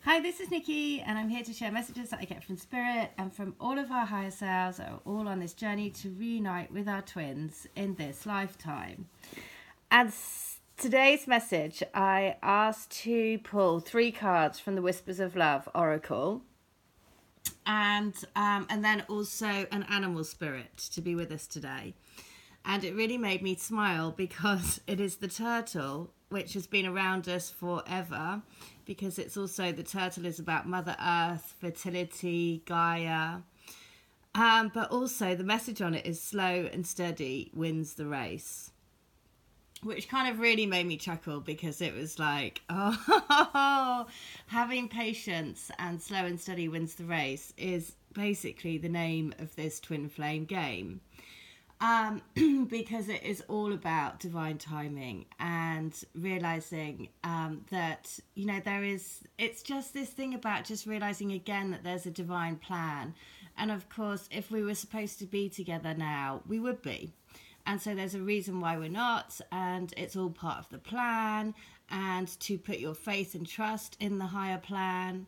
Hi, this is Nikki, and I'm here to share messages that I get from Spirit and from all of our higher selves that are all on this journey to reunite with our twins in this lifetime. And today's message, I asked to pull 3 cards from the Whispers of Love Oracle, and then also an animal spirit to be with us today. And it really made me smile because it is the turtle, which has been around us forever, because it's also, the turtle is about Mother Earth, fertility, Gaia. But also the message on it is slow and steady wins the race, which kind of really made me chuckle because it was like, oh, having patience and slow and steady wins the race is basically the name of this twin flame game. Because it is all about divine timing and realizing that, you know, it's just this thing about just realizing again that there's a divine plan. And of course, if we were supposed to be together now, we would be. And so there's a reason why we're not, and it's all part of the plan, and to put your faith and trust in the higher plan.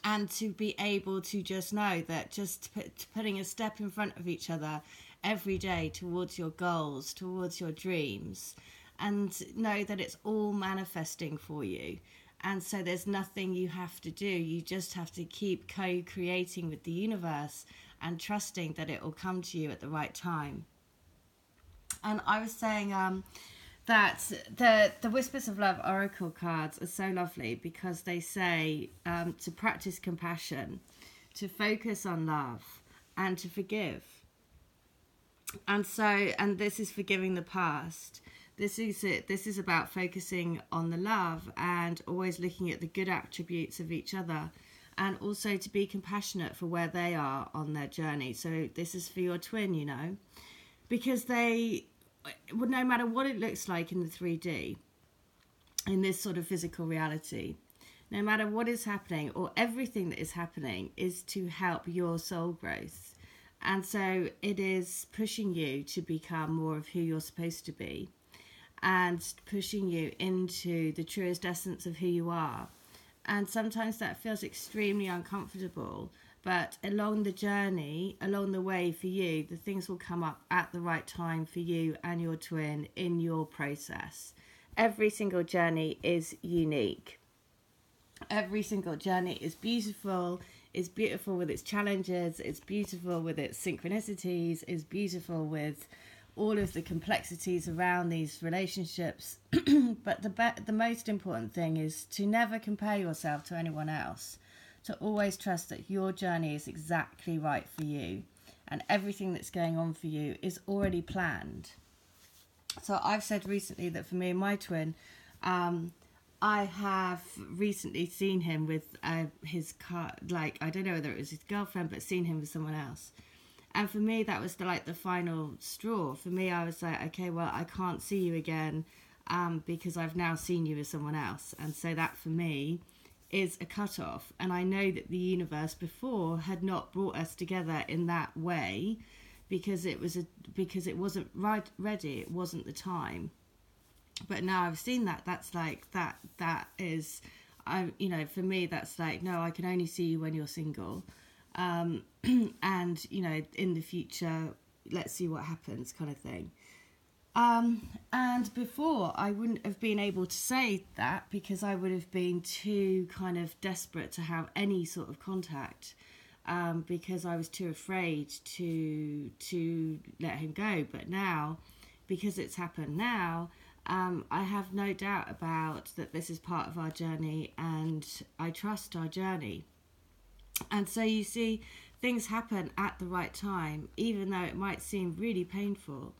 And to be able to just know that just putting a step in front of each other every day towards your goals, towards your dreams, and know that it's all manifesting for you. And so there's nothing you have to do. You just have to keep co-creating with the universe and trusting that it will come to you at the right time. And I was saying that the Whispers of Love Oracle cards are so lovely because they say to practice compassion, to focus on love, and to forgive. And this is forgiving the past. This is about focusing on the love and always looking at the good attributes of each other, and also to be compassionate for where they are on their journey. So this is for your twin, you know, because no matter what it looks like in the 3D, in this sort of physical reality, no matter what is happening, or everything that is happening is to help your soul growth. And so it is pushing you to become more of who you're supposed to be, and pushing you into the truest essence of who you are. And sometimes that feels extremely uncomfortable, but along the journey, along the way for you, the things will come up at the right time for you and your twin in your process. Every single journey is unique. Every single journey is beautiful. It's beautiful with its challenges. It's beautiful with its synchronicities. It's beautiful with all of the complexities around these relationships. But the most important thing is to never compare yourself to anyone else. To always trust that your journey is exactly right for you, and everything that's going on for you is already planned. So I've said recently that for me and my twin, I have recently seen him with his car, like, I don't know whether it was his girlfriend, but seen him with someone else. And for me, that was the final straw. For me, I was like, okay, well, I can't see you again because I've now seen you with someone else. And so that for me is a cut-off. And I know that the universe before had not brought us together in that way because it wasn't ready. It wasn't the time. But now I've seen that. That's like that is, for me, that's like, no, I can only see you when you're single. And in the future, let's see what happens, kind of thing. And before, I wouldn't have been able to say that because I would have been too kind of desperate to have any sort of contact, because I was too afraid to let him go. But now, because it's happened now, I have no doubt about that this is part of our journey, and I trust our journey. And so you see, things happen at the right time, even though it might seem really painful.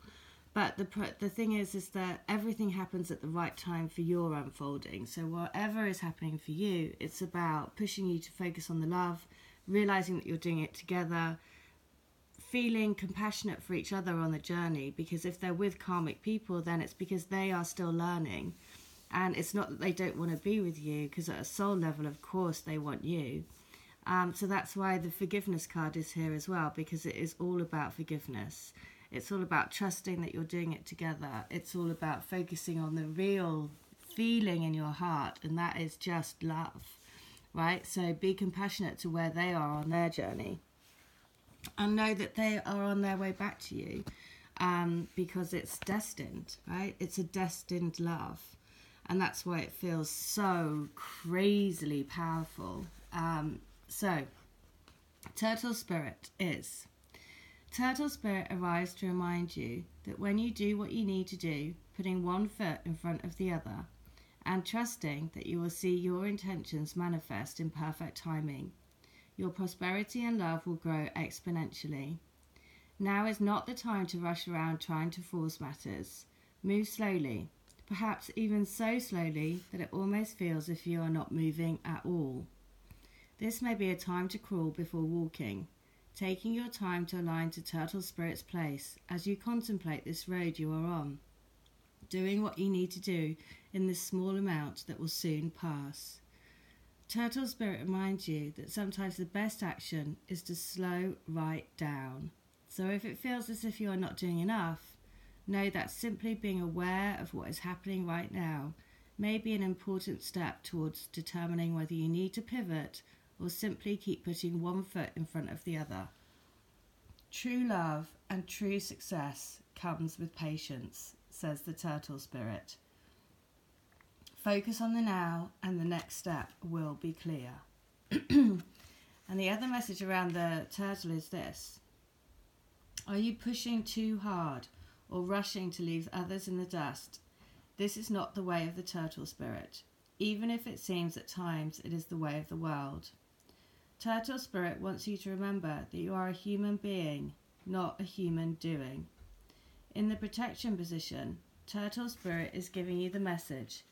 But the thing is that everything happens at the right time for your unfolding. So whatever is happening for you, it's about pushing you to focus on the love, realizing that you're doing it together, feeling compassionate for each other on the journey. Because if they're with karmic people, then it's because they are still learning. And it's not that they don't want to be with you, because at a soul level, of course, they want you. So that's why the forgiveness card is here as well, because it is all about forgiveness. It's all about trusting that you're doing it together. It's all about focusing on the real feeling in your heart, and that is just love. right? So be compassionate to where they are on their journey, and know that they are on their way back to you, because it's destined, right? It's a destined love, and that's why it feels so crazily powerful. So Turtle Spirit arrives to remind you that when you do what you need to do, putting one foot in front of the other, and trusting that you will see your intentions manifest in perfect timing, your prosperity and love will grow exponentially. Now is not the time to rush around trying to force matters. Move slowly, perhaps even so slowly that it almost feels as if you are not moving at all. This may be a time to crawl before walking, taking your time to align to Turtle Spirit's place as you contemplate this road you are on, doing what you need to do in this small amount that will soon pass. Turtle Spirit reminds you that sometimes the best action is to slow right down. So if it feels as if you are not doing enough, know that simply being aware of what is happening right now may be an important step towards determining whether you need to pivot or simply keep putting one foot in front of the other. True love and true success comes with patience, says the Turtle Spirit. Focus on the now and the next step will be clear. And the other message around the turtle is this. Are you pushing too hard or rushing to leave others in the dust? This is not the way of the Turtle Spirit, even if it seems at times it is the way of the world. Turtle Spirit wants you to remember that you are a human being, not a human doing. In the protection position, Turtle Spirit is giving you the message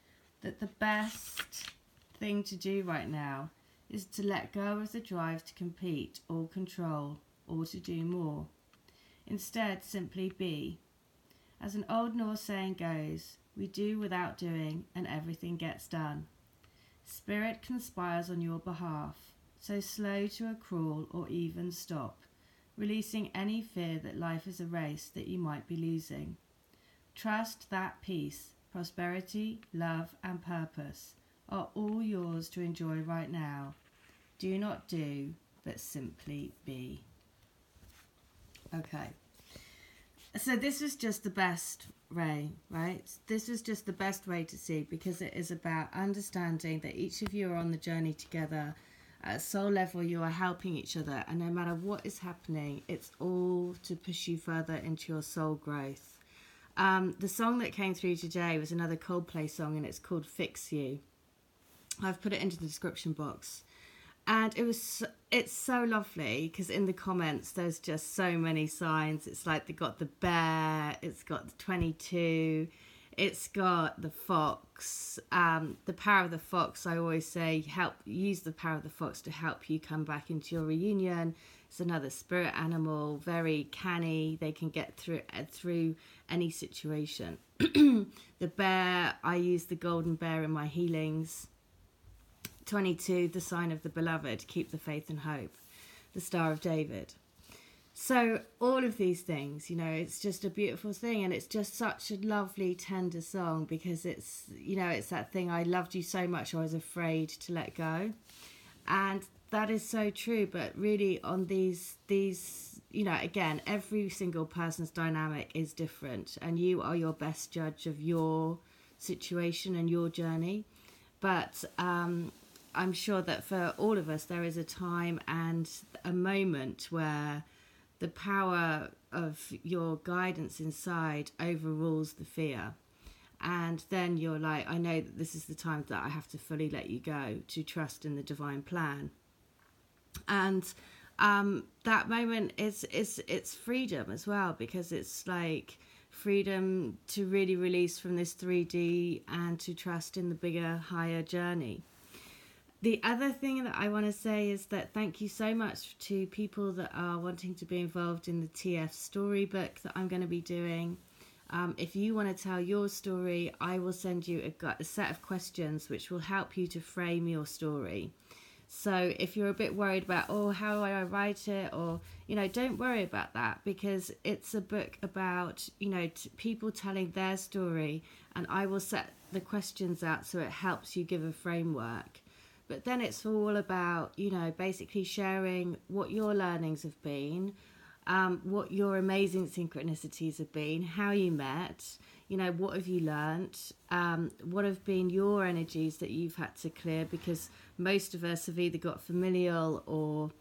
that the best thing to do right now is to let go of the drive to compete or control or to do more. Instead, simply be. As an old Norse saying goes, we do without doing and everything gets done. Spirit conspires on your behalf, so slow to a crawl or even stop, releasing any fear that life is a race that you might be losing. Trust that peace, prosperity, love and purpose are all yours to enjoy right now. Do not do, but simply be. Okay. So this was just the best way, right? This was just the best way to see, because it is about understanding that each of you are on the journey together. At a soul level, you are helping each other, and no matter what is happening, it's all to push you further into your soul growth. The song that came through today was another Coldplay song, and it's called Fix You. I've put it into the description box. And it's so lovely, because in the comments there's just so many signs. It's like they got the bear, it's got the 22, it's got the fox. The power of the fox, I always say, use the power of the fox to help you come back into your reunion. It's another spirit animal, very canny. They can get through any situation. The bear, I use the golden bear in my healings. 22, the sign of the beloved, keep the faith and hope. The Star of David. So all of these things, it's just a beautiful thing, and it's just such a lovely, tender song, because it's, it's that thing, I loved you so much I was afraid to let go. And that is so true, but really on these again, every single person's dynamic is different, and you are your best judge of your situation and your journey. But I'm sure that for all of us, there is a time and a moment where the power of your guidance inside overrules the fear. And then you're like, I know that this is the time that I have to fully let you go, to trust in the divine plan. And that moment it's freedom as well, because it's like freedom to really release from this 3D and to trust in the bigger, higher journey. The other thing that I want to say is that thank you so much to people that are wanting to be involved in the TF storybook that I'm going to be doing. If you want to tell your story, I will send you a set of questions which will help you to frame your story. So if you're a bit worried about, how do I write it? Or, don't worry about that, because it's a book about, people telling their story, and I will set the questions out so it helps you give a framework. But then it's all about, basically sharing what your learnings have been, what your amazing synchronicities have been, how you met, what have you learnt, what have been your energies that you've had to clear, because most of us have either got familial or,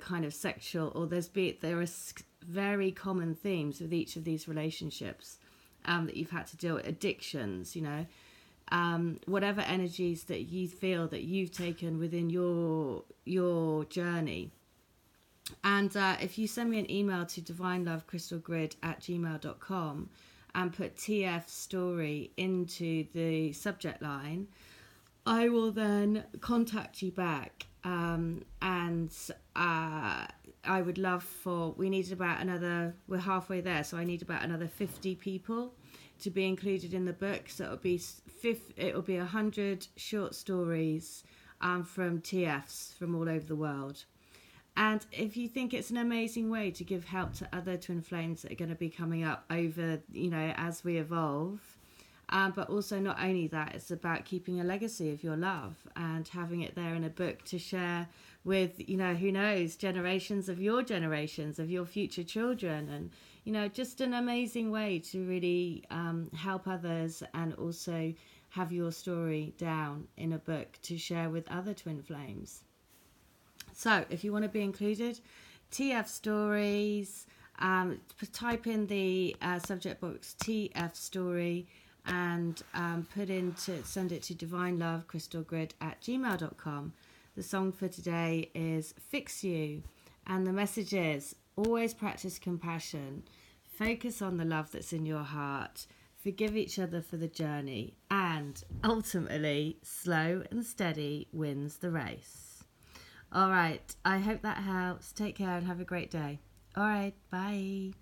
kind of sexual, or there are very common themes with each of these relationships that you've had to deal with, addictions, whatever energies that you feel that you've taken within your journey. And if you send me an email to divinelovecrystalgrid@gmail.com and put TF story into the subject line, I will then contact you back. And I would love we're halfway there, so I need about another 50 people to be included in the book. So it'll be 100 short stories from TFs from all over the world. And if you think it's an amazing way to give help to other twin flames that are going to be coming up over, as we evolve, but also not only that, it's about keeping a legacy of your love and having it there in a book to share with, who knows, generations of your future children. And, just an amazing way to really help others and also have your story down in a book to share with other twin flames. So if you want to be included, TF stories, type in the subject box TF story and send it to divinelovecrystalgrid@gmail.com. The song for today is Fix You, and the message is always practice compassion, focus on the love that's in your heart, forgive each other for the journey, and ultimately slow and steady wins the race. All right, I hope that helps. Take care and have a great day. All right, bye.